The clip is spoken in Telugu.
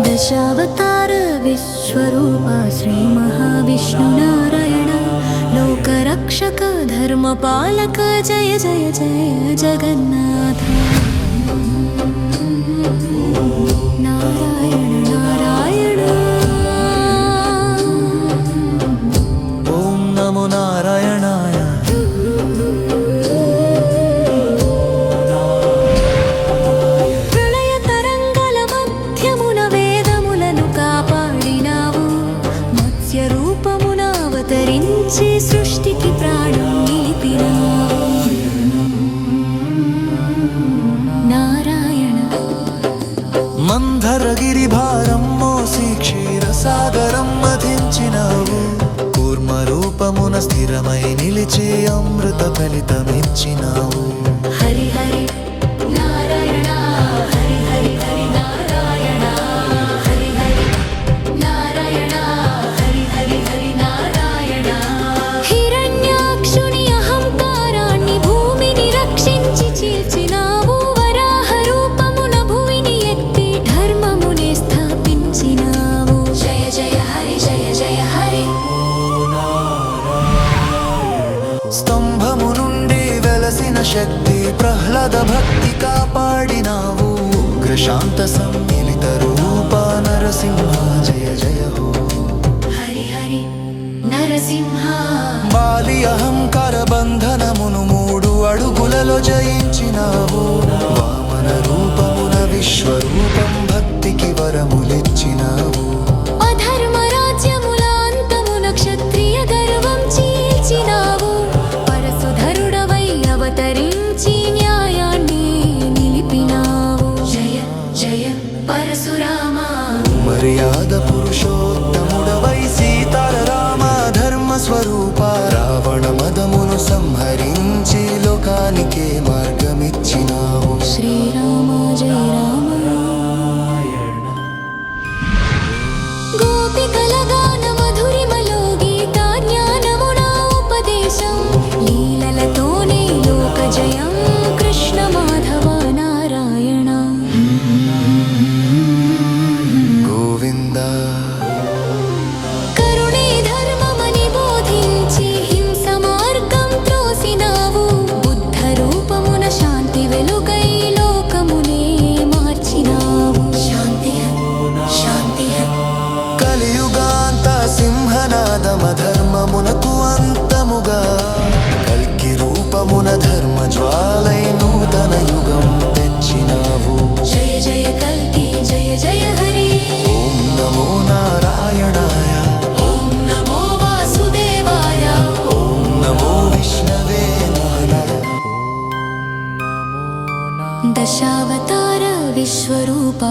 दशावतार विश्वरूप श्री महाविष्णु नारायण लोकरक्षक धर्मपालक जय जय जय जगन्नाथ नारायण नारायण ओम नमो नारायणाय సృష్టికి ప్రాణం నిలిపినావు నారాయణ మందరగిరి భారం మోసి క్షీరసాగరం మధించినావు కూర్మ రూపమున స్థిరమై నిలిచే అమృత ఫలితమిచ్చినావు హరి హరి నారాయణ హరి హరి హరి నారాయణ హరి హరి నారాయణ హరి హరి హరి నారాయణ హిరణ్యాక్షుని అహంకారాన్ని భూమిని రక్షించి చీల్చినావు వరాహ రూపమున భూమిని ఎత్తి ధర్మముని స్థాపించినావు జయ జయ హరి జయ జయ హరి స్తంభము నుండి వెలసిన శక్తి ప్రహ్లాద భక్తి కాపాడినావు ఉగ్రశాంత సమ్మిళిత రూప నరసింహ జయ జయ హో హరి హరి నరసింహ బాలి అహంకార బంధనమును 3 అడుగులలో జయించినావు వామన రూపమున విశ్వరూపం భక్తికి వరములిచ్చినావు అధర్మ రాజ్యముల అంతమున క్షత్రియ గర్వం చీల్చినావు పరసుధరుడవై అవతరించి న్యాయాన్ని నిలిపినావు జయ జయ పరశురామ మర్యాద పురుషోత్తముడవై సీతార రామ ధర్మ స్వరూప రావణ మదమును సంహరించి లోకానికే మార్గమిచ్చినావు శ్రీరామ జయ రామ గోపికల గాన మధురిమలో గీతా జ్ఞానమున ఉపదేశం లీలలతోనే లోక జయం కృష్ణ మాధవ నారాయణ గోవింద కరుణే ధర్మమని బోధించి హింస మార్గం త్రోసినావు బుద్ధ రూపమున శాంతి వెలుగై లోకమునే మార్చినావు శాంతి శాంతి కలియుగాంత సింహనాదమ ధర్మమునకు అంతముగా కల్కి రూపమున ధర్మ జ్వాలై నూతన యుగం తెచ్చినావు జయ జయ కల్కి జయ జయ హరి ఓం నమో నారాయణాయ ఓం నమో వాసుదేవాయ ఓం నమో విష్ణవే నమః దశావతార విశ్వరూప